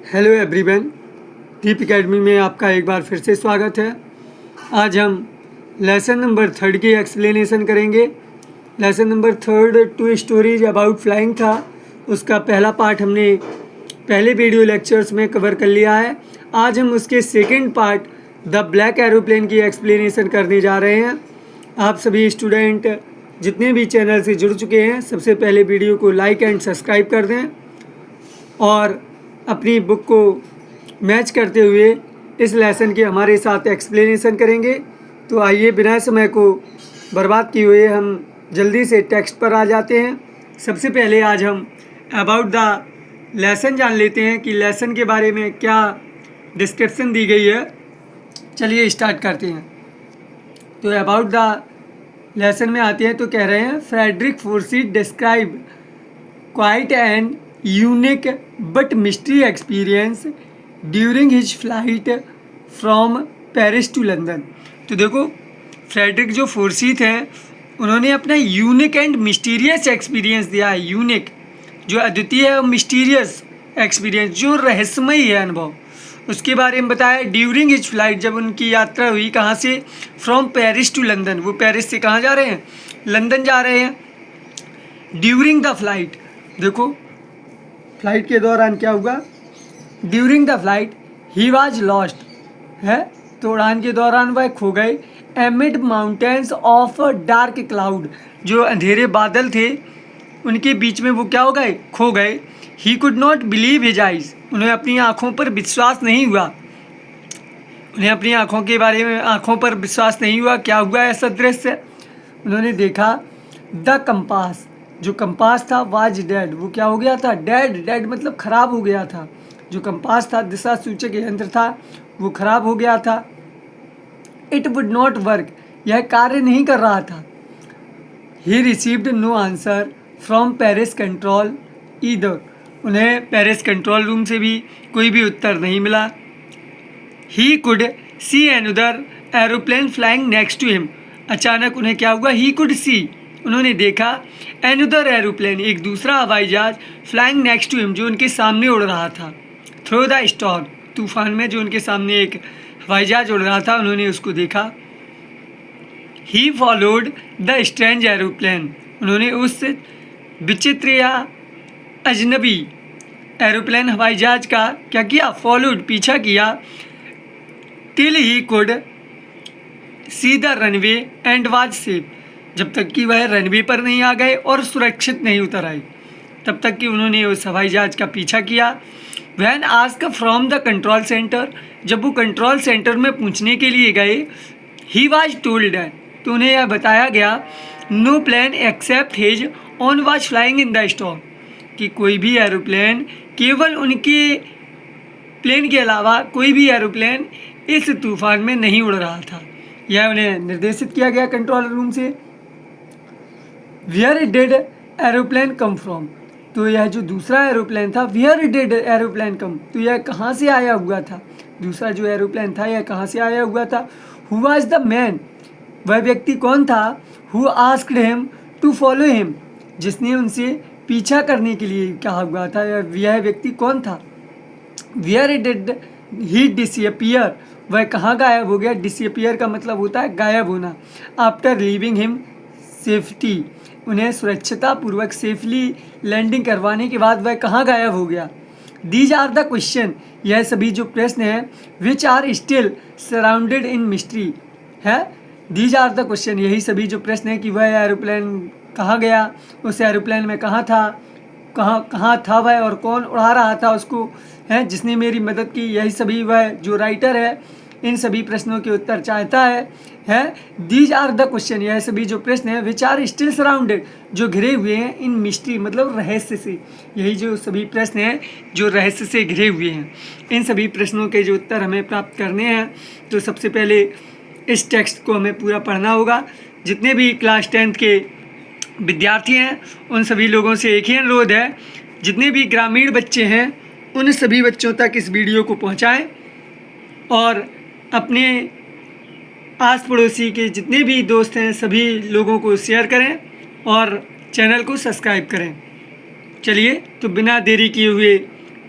Hello everyone, deep academy में आपका एक बार फिर से स्वागत है। आज हम लेसन नंबर 3 की एक्सप्लेनेशन करेंगे। Lesson number 3 2 stories about flying था। उसका पहला पार्ट हमने पहले वीडियो लेक्चर्स में कवर कर लिया है। आज हम उसके second part the black aeroplane की एक्सप्लेनेशन करने जा रहे हैं। आप सभी स्टूडेंट जितने भी चैनल से जुड़ चुके हैं, सबसे पहले वीडियो को लाइक एंड सब्सक्राइब कर दें और अपनी बुक को मैच करते हुए इस लेसन के हमारे साथ एक्सप्लेनेशन करेंगे। तो आइए बिना समय को बर्बाद किए हुए हम जल्दी से टेक्स्ट पर आ जाते हैं। सबसे पहले आज हम अबाउट द लेसन जान लेते हैं कि लेसन के बारे में क्या डिस्क्रिप्शन दी गई है। चलिए स्टार्ट करते हैं। तो अबाउट द लेसन में आते हैं तो कह रहे हैं Frederick Forsyth describe quite and unique but mystery experience during his flight from Paris to London. तो देखो, फ्रेडरिक जो फोर्सिथ हैं उन्होंने अपना यूनिक एंड मिस्टीरियस एक्सपीरियंस दिया है। यूनिक जो अद्वितीय है और मिस्टीरियस एक्सपीरियंस जो रहस्यमय है अनुभव, उसके बारे में बताया। ड्यूरिंग हिज फ्लाइट, जब उनकी यात्रा हुई कहाँ से, फ्रॉम पेरिस टू लंदन। वो पेरिस से कहाँ जा रहे हैं, लंदन जा रहे हैं। ड्यूरिंग द फ्लाइट, देखो फ्लाइट के दौरान क्या हुआ, during the flight he was lost है, तो उड़ान के दौरान वह खो गए। एमिड माउंटेन्स ऑफ डार्क क्लाउड, जो अंधेरे बादल थे उनके बीच में वो क्या हो गए, खो गए। He could not believe his eyes, उन्हें अपनी आँखों पर विश्वास नहीं हुआ। उन्हें अपनी आँखों के बारे में आँखों पर विश्वास नहीं हुआ। क्या हुआ ऐसा दृश्य, उन्होंने देखा द कंपास, जो कंपास था वाज डेड, वो क्या हो गया था, डेड। डेड मतलब खराब हो गया था। जो कंपास था, दिशा सूचक यंत्र था, वो खराब हो गया था। इट वुड नॉट वर्क, यह कार्य नहीं कर रहा था। He received no answer from Paris control either, उन्हें पेरिस कंट्रोल रूम से भी कोई भी उत्तर नहीं मिला। He could see another aeroplane flying next to him, अचानक उन्हें क्या हुआ, ही कुड सी, उन्होंने देखा अनदर एरोप्लेन, एक दूसरा हवाई जहाज, फ्लाइंग नेक्स्ट टू हिम, जो उनके सामने उड़ रहा था। थ्रू द स्टॉर्म, तूफान में जो उनके सामने एक हवाई जहाज उड़ रहा था, उन्होंने उसको देखा। He followed the strange aeroplane, उन्होंने उस विचित्र या अजनबी एरोप्लेन हवाई जहाज का क्या किया, फॉलोड, पीछा किया। Till he could see the runway and was safe, जब तक कि वह रनवे पर नहीं आ गए और सुरक्षित नहीं उतर आए, तब तक कि उन्होंने उस हवाई जहाज का पीछा किया। When ask from the control centre, जब वो कंट्रोल सेंटर में पूछने के लिए गए, ही वाज टोल्ड, तो उन्हें यह बताया गया, no plane except his own was flying in the storm, कि कोई भी एरोप्लेन, केवल उनके प्लेन के अलावा कोई भी एरोप्लेन इस तूफान में नहीं उड़ रहा था। यह उन्हें निर्देशित किया गया कंट्रोल रूम से। Where did aeroplane come from, तो यह जो दूसरा एरोप्लेन था, वेयर डिड एरोप्लेन कम, तो यह कहाँ से आया हुआ था, दूसरा जो एरोप्लेन था यह कहाँ से आया हुआ था। हु वाज द मैन, वह व्यक्ति कौन था, who asked him to follow him, जिसने उनसे पीछा करने के लिए कहा हुआ था, यह व्यक्ति कौन था। वेयर डिड ही डिसअपियर, वह कहाँ गायब हो गया। डिसअपियर का मतलब होता है गायब होना। आफ्टर लीविंग हिम सेफ्टी, उन्हें सुरक्षितापूर्वक सेफली लैंडिंग करवाने के बाद वह कहाँ गायब हो गया। दीज आर द क्वेश्चन, यह सभी जो प्रश्न हैं, which are still surrounded in mystery है। दीज आर द क्वेश्चन, यही सभी जो प्रश्न हैं कि वह एरोप्लेन कहाँ गया, उस एरोप्लेन में कहाँ था, कहाँ था वह और कौन उड़ा रहा था उसको, है जिसने मेरी मदद की। यही सभी वह जो राइटर है इन सभी प्रश्नों के उत्तर चाहता है। दीज आर द क्वेश्चन, यह सभी जो प्रश्न हैं, विच आर स्टिल सराउंडेड, जो घिरे हुए हैं, इन मिस्ट्री मतलब रहस्य से। यही जो सभी प्रश्न हैं जो रहस्य से घिरे हुए हैं, इन सभी प्रश्नों के जो उत्तर हमें प्राप्त करने हैं, तो सबसे पहले इस टेक्स्ट को हमें पूरा पढ़ना होगा। जितने भी क्लास 10th के विद्यार्थी हैं उन सभी लोगों से एक ही अनुरोध है, जितने भी ग्रामीण बच्चे हैं उन सभी बच्चों तक इस वीडियो को पहुंचाएं और अपने आस पड़ोसी के जितने भी दोस्त हैं सभी लोगों को शेयर करें और चैनल को सब्सक्राइब करें। चलिए तो बिना देरी किए हुए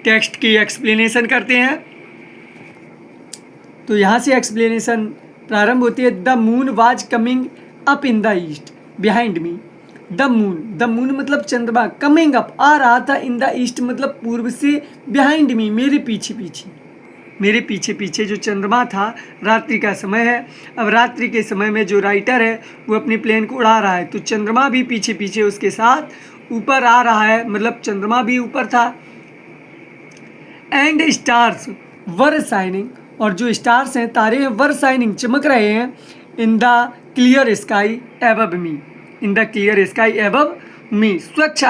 टेक्स्ट की एक्सप्लेनेशन करते हैं। तो यहाँ से एक्सप्लेनेशन प्रारंभ होती है। The moon was coming up in the east behind me. The moon मतलब चंद्रमा, कमिंग अप आ रहा था, इन द ईस्ट मतलब पूर्व से, बिहाइंड मी मेरे पीछे पीछे, मेरे पीछे पीछे जो चंद्रमा था। रात्रि का समय है। अब रात्रि के समय में जो राइटर है वो अपनी प्लेन को उड़ा रहा है, तो चंद्रमा भी पीछे पीछे उसके साथ ऊपर आ रहा है, मतलब चंद्रमा भी ऊपर था। एंड स्टार्स वर शाइनिंग, और जो स्टार्स हैं, तारे हैं, वर शाइनिंग चमक रहे हैं, in the clear sky above me, in the clear sky above me, स्वच्छ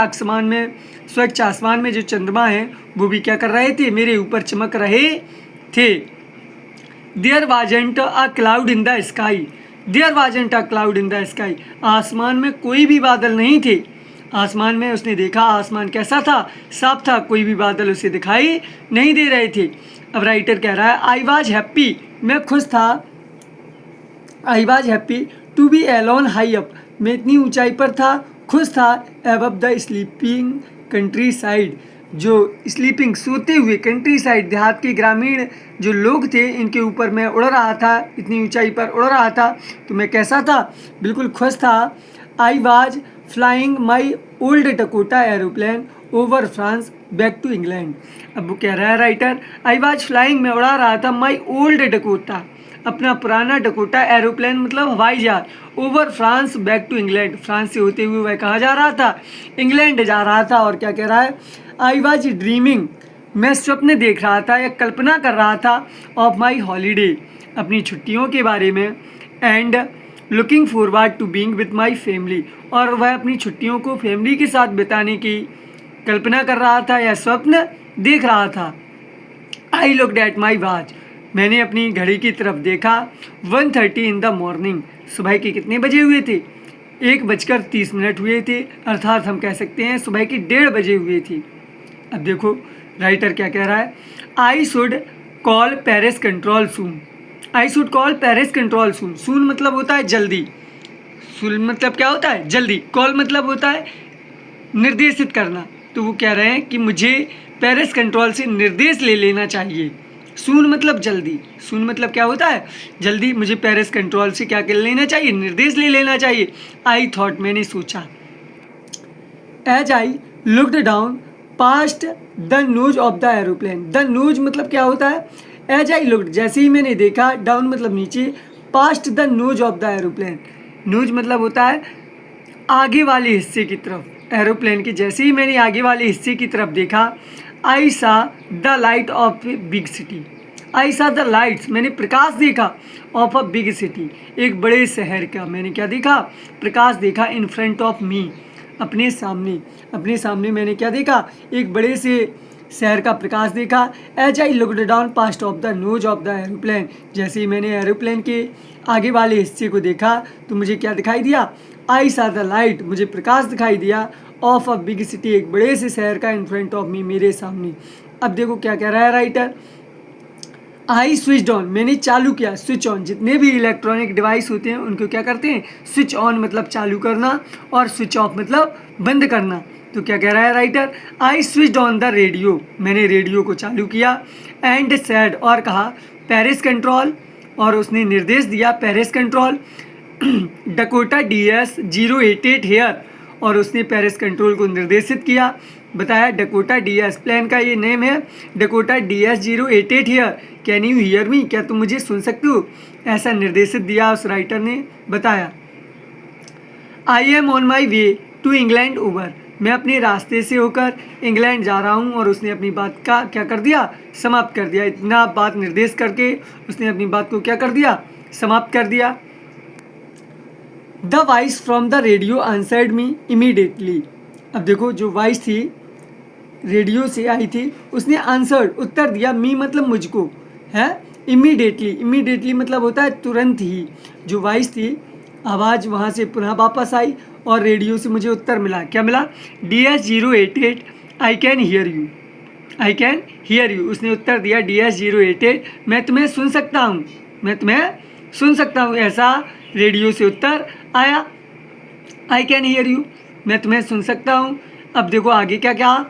आसमान में जो चंद्रमा है वो भी क्या कर रहे थे, मेरे ऊपर चमक रहे थे। There wasn't a cloud in the sky, there wasn't a cloud in the sky, आसमान में कोई भी बादल नहीं थे। आसमान में उसने देखा, आसमान कैसा था, साफ था, कोई भी बादल उसे दिखाई नहीं दे रहे थे। अब राइटर कह रहा है आई वॉज हैप्पी, मैं खुश था, I was happy to be alone high up, मैं इतनी ऊंचाई पर था, खुश था, above the sleeping countryside, जो स्लीपिंग सोते हुए, कंट्री साइड देहात के ग्रामीण जो लोग थे इनके ऊपर मैं उड़ रहा था, इतनी ऊंचाई पर उड़ रहा था, तो मैं कैसा था, बिल्कुल खुश था। I was flying my old Dakota aeroplane over France back to England. अब वो कह रहा है राइटर, आई वाज फ्लाइंग, मैं उड़ा रहा था, माई ओल्ड डकोटा, अपना पुराना डकोटा एरोप्लेन मतलब हवाई जहाज, over France back to England, France से होते हुए वह कहाँ जा रहा था, इंग्लैंड जा रहा था। और क्या कह रहा है, आई वॉज ड्रीमिंग, मैं स्वप्न देख रहा था या कल्पना कर रहा था, ऑफ माई हॉलीडे, अपनी छुट्टियों के बारे में, and looking forward to being with my family, और वह अपनी छुट्टियों को फैमिली के साथ बिताने की कल्पना कर रहा था या स्वप्न देख रहा था। I looked at my watch, मैंने अपनी घड़ी की तरफ देखा, 1:30 इन द मॉर्निंग, सुबह के कितने बजे हुए थे, 1:30 हुए थे, अर्थात हम कह सकते हैं सुबह के 1:30 बजे हुए थे। अब देखो राइटर क्या कह रहा है, I should call Paris control soon, I should call Paris control soon, soon मतलब होता है जल्दी, सून मतलब क्या होता है, जल्दी, कॉल मतलब होता है निर्देशित करना, तो वो कह रहे हैं कि मुझे पेरिस कंट्रोल से निर्देश ले लेना चाहिए। सून मतलब जल्दी, सून मतलब क्या होता है, जल्दी, मुझे पेरिस कंट्रोल से क्या कर लेना चाहिए, निर्देश ले लेना चाहिए। आई थॉट, मैंने सोचा, as I looked down past the nose of the aeroplane, the nose मतलब क्या होता है, एज आई लुक्ड जैसे ही मैंने देखा, डाउन मतलब नीचे, past the nose of the aeroplane, nose मतलब होता है आगे वाले हिस्से की तरफ, एरोप्लेन के जैसे ही मैंने आगे वाले हिस्से की तरफ देखा, I saw the light of a big city, I saw the lights, मैंने प्रकाश देखा, ऑफ अ बिग सिटी, एक बड़े शहर का मैंने क्या देखा, प्रकाश देखा, इन फ्रंट ऑफ मी, अपने सामने मैंने क्या देखा, एक बड़े से शहर का प्रकाश देखा। As I looked down past of the nose of the aeroplane, जैसे ही मैंने एरोप्लेन के आगे वाले हिस्से को देखा तो मुझे क्या दिखाई दिया, आई सा द लाइट, मुझे प्रकाश दिखाई दिया, ऑफ अ बिग सिटी, एक बड़े से शहर का, इन फ्रंट ऑफ मी, मेरे सामने। अब देखो क्या कह रहा है राइटर, आई स्विच ऑन, मैंने चालू किया, स्विच ऑन, जितने भी इलेक्ट्रॉनिक डिवाइस होते हैं उनको क्या करते हैं, स्विच ऑन मतलब चालू करना, और स्विच ऑफ मतलब बंद करना। तो क्या कह रहा है writer, I switch on the radio, मैंने रेडियो को चालू किया, एंड सेड, और कहा, पेरिस कंट्रोल, और उसने निर्देश दिया, Paris control, Dakota DS 088 here, और उसने पेरिस कंट्रोल को निर्देशित किया, बताया डकोटा DS, प्लेन का ये नेम है, Dakota DS 088 here, can you hear me, क्या तुम मुझे सुन सकते हो, ऐसा निर्देशित दिया उस राइटर ने बताया। I am on my way to England over, मैं अपने रास्ते से होकर इंग्लैंड जा रहा हूँ, और उसने अपनी बात का क्या कर दिया, समाप्त कर दिया, इतना बात निर्देश करके उसने अपनी बात को क्या कर दिया, समाप्त कर दिया। The voice from the radio answered me immediately, अब देखो जो वॉइस थी रेडियो से आई थी उसने आंसर्ड उत्तर दिया, मी मतलब मुझको है, इमीडिएटली मतलब होता है तुरंत ही, जो वॉइस थी आवाज़ वहाँ से पुनः वापस आई और रेडियो से मुझे उत्तर मिला, क्या मिला, DS 088 I can hear you, I can hear you, उसने उत्तर दिया DS 088 मैं तुम्हें सुन सकता हूँ, मैं तुम्हें सुन सकता हूँ, ऐसा रेडियो से उत्तर आया, आई कैन हियर यू, मैं तुम्हें सुन सकता हूँ। अब देखो आगे क्या कहा,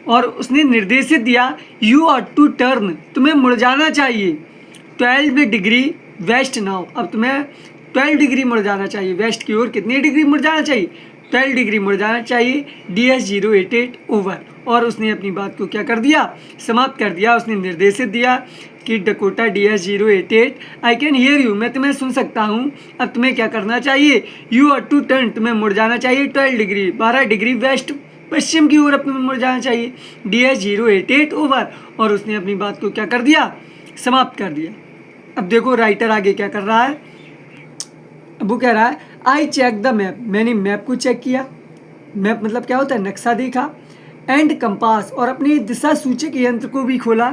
और उसने निर्देशित दिया यू आर टू टर्न, तुम्हें मुड़ जाना चाहिए 12 डिग्री वेस्ट नाउ, अब तुम्हें 12 डिग्री मुड़ जाना चाहिए वेस्ट की ओर। कितनी डिग्री मुड़ जाना चाहिए? 12 डिग्री मुड़ जाना चाहिए। DS088 over. और उसने अपनी बात को क्या कर दिया? समाप्त कर दिया। उसने निर्देशित दिया कि Dakota DS088 I can hear you, मैं तुम्हें सुन सकता हूँ। अब तुम्हें क्या करना चाहिए? यू आर टू टर्न, तुम्हें मुड़ जाना चाहिए 12 डिग्री 12 डिग्री वेस्ट पश्चिम की ओर अपने मुड़ जाना चाहिए। DS088 over. और उसने अपनी बात को क्या कर दिया? समाप्त कर दिया। अब देखो राइटर आगे क्या कर रहा है। अब वो कह रहा है आई चेक द मैप, मैंने मैप को चेक किया। मैप मतलब क्या होता है? नक्शा देखा। एंड कंपास, और अपने दिशा सूचक यंत्र को भी खोला।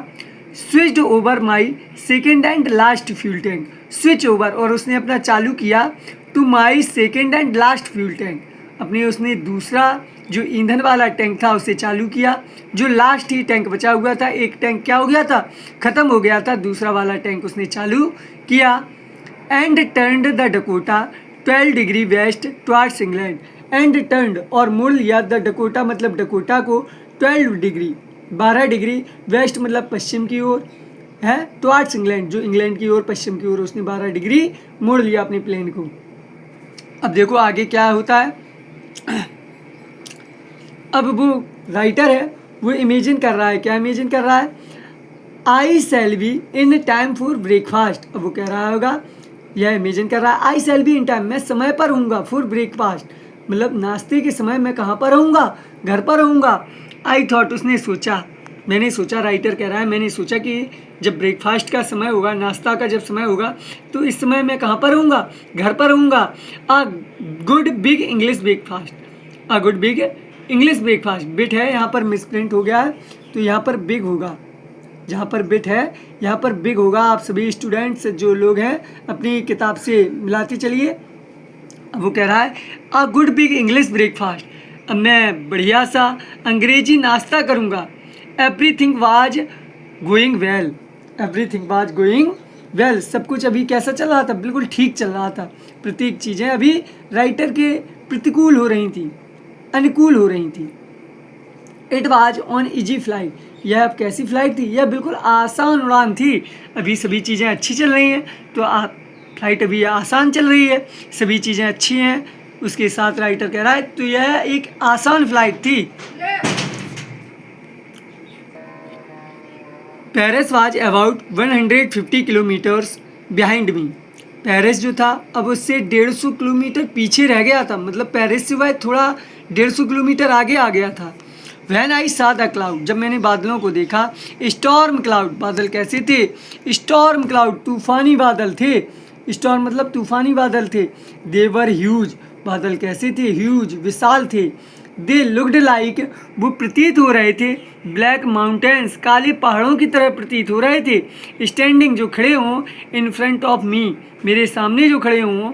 Switched over my second and last fuel tank, switch over, और उसने अपना चालू किया to my second and last fuel tank, अपने उसने दूसरा जो ईंधन वाला टैंक था उसे चालू किया। जो लास्ट ही टैंक बचा हुआ था, एक टैंक क्या हो गया था? ख़त्म हो गया था, दूसरा वाला टैंक उसने चालू किया। And turned the Dakota 12 degree west towards England, and turned, और मोड़ लिया द डकोटा मतलब डकोटा को 12 डिग्री 12 डिग्री वेस्ट मतलब पश्चिम की ओर है, टुवार्ड्स इंग्लैंड जो इंग्लैंड की ओर पश्चिम की ओर उसने 12 डिग्री मोड़ लिया अपने प्लेन को। अब देखो आगे क्या होता है। अब वो राइटर है वो इमेजिन कर रहा है। क्या इमेजिन कर रहा है? I shall be in time for breakfast. अब वो कह रहा होगा, यह इमेजिन कर रहा है I shall be in time, मैं समय पर रहूँगा फॉर ब्रेकफास्ट मतलब नाश्ते के समय मैं कहाँ पर रहूँगा? घर पर रहूँगा। आई थॉट, उसने सोचा, मैंने सोचा, राइटर कह रहा है मैंने सोचा कि जब ब्रेकफास्ट का समय होगा, नाश्ता का जब समय होगा, तो इस समय मैं कहाँ पर रहूँगा? घर पर रहूँगा। A good big English breakfast, a good big English breakfast, bit है यहाँ पर मिसप्रिंट हो गया है तो यहाँ पर बिग होगा, जहाँ पर बिट है यहाँ पर बिग होगा। आप सभी स्टूडेंट्स जो लोग हैं अपनी किताब से मिलाते चलिए। अब वो कह रहा है a good big English breakfast, अब मैं बढ़िया सा अंग्रेजी नाश्ता करूँगा। Everything was going well, everything was going well, सब कुछ अभी कैसा चल रहा था? बिल्कुल ठीक चल रहा था। प्रत्येक चीज़ें अभी राइटर के प्रतिकूल हो रही थी, अनुकूल हो रही थी। It was on easy flight, यह अब कैसी फ्लाइट थी? यह बिल्कुल आसान उड़ान थी। अभी सभी चीज़ें अच्छी चल रही हैं तो फ्लाइट अभी आसान चल रही है, सभी चीज़ें अच्छी हैं। उसके साथ राइटर कह रहा है तो यह एक आसान फ्लाइट थी। Paris was about 150 kilometres behind me, Paris जो था अब उससे 150 किलोमीटर पीछे रह गया था, मतलब पेरिस से वह थोड़ा 150 किलोमीटर आगे आ गया था। When I saw the cloud, जब मैंने बादलों को देखा। स्टॉर्म क्लाउड, बादल कैसे थे? स्टॉर्म क्लाउड, तूफानी बादल थे। स्टॉर्म मतलब तूफानी बादल थे। दे वर ह्यूज, बादल कैसे थे? ह्यूज, विशाल थे। दे लुक्ड लाइक, वो प्रतीत हो रहे थे। ब्लैक माउंटेन्स, काले पहाड़ों की तरह प्रतीत हो रहे थे। स्टैंडिंग, जो खड़े हों। इन फ्रंट ऑफ मी, मेरे सामने जो खड़े हों।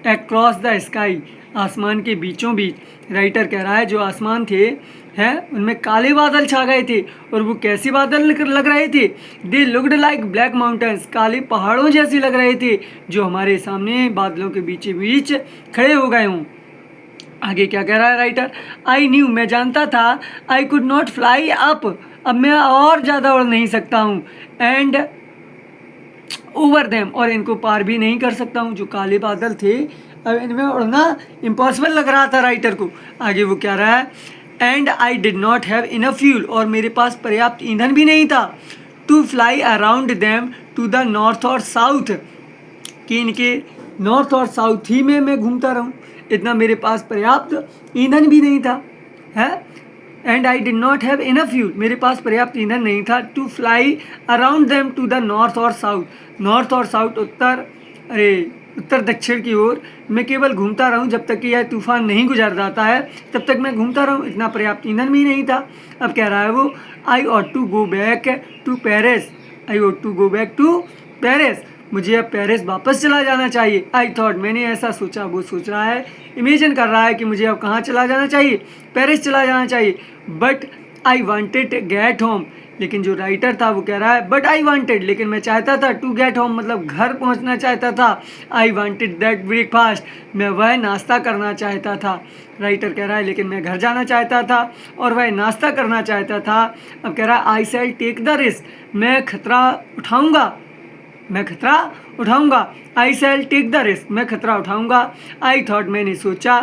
अक्रॉस द स्काई, आसमान के बीचों बीच। राइटर कह रहा है जो आसमान थे हैं उनमें काले बादल छा गए थे। और वो कैसे बादल लग रहे थे? They looked like black mountains, काले पहाड़ों जैसे लग रहे थे जो हमारे सामने बादलों के बीचे बीच खड़े हो गए हों। आगे क्या कह रहा है राइटर? आई न्यू, मैं जानता था। I could not fly up, अब मैं और ज़्यादा उड़ नहीं सकता हूँ। एंड ओवर देम, और इनको पार भी नहीं कर सकता हूँ। जो काले बादल थे अब इनमें उड़ना इम्पॉसिबल लग रहा था राइटर को। आगे वो क्या रहा है? And I did not have enough fuel, और मेरे पास पर्याप्त ईंधन भी नहीं था। To fly around them to the north और साउथ, कि इनके नॉर्थ और साउथ ही में मैं घूमता रहूं, इतना मेरे पास पर्याप्त ईंधन भी नहीं था है। And I did not have enough fuel, मेरे पास पर्याप्त ईंधन नहीं था। To fly around them to the north और साउथ, नॉर्थ और साउथ उत्तर दक्षिण की ओर मैं केवल घूमता रहूं जब तक कि यह तूफान नहीं गुजर जाता है, तब तक मैं घूमता रहूं, इतना पर्याप्त ईंधन भी नहीं था। अब कह रहा है वो I ought to go back to Paris, I ought to go back to Paris, मुझे अब पेरिस वापस चला जाना चाहिए। आई थॉट, मैंने ऐसा सोचा। वो सोच रहा है, इमेजिन कर रहा है कि मुझे अब कहाँ चला जाना चाहिए? पेरिस चला जाना चाहिए। But I wanted get home, लेकिन जो राइटर था वो कह रहा है बट आई वांटेड, लेकिन मैं चाहता था, टू गेट होम मतलब घर पहुंचना चाहता था, आई वांटेड दैट ब्रेकफास्ट, मैं वह नाश्ता करना चाहता था। राइटर कह रहा है लेकिन मैं घर जाना चाहता था और वह नाश्ता करना चाहता था। अब कह रहा है I shall take the risk, मैं खतरा उठाऊंगा, मैं खतरा उठाऊंगा। आई शैल टेक द रिस्क, मैं खतरा उठाऊंगा। आई थॉट, मैंने सोचा।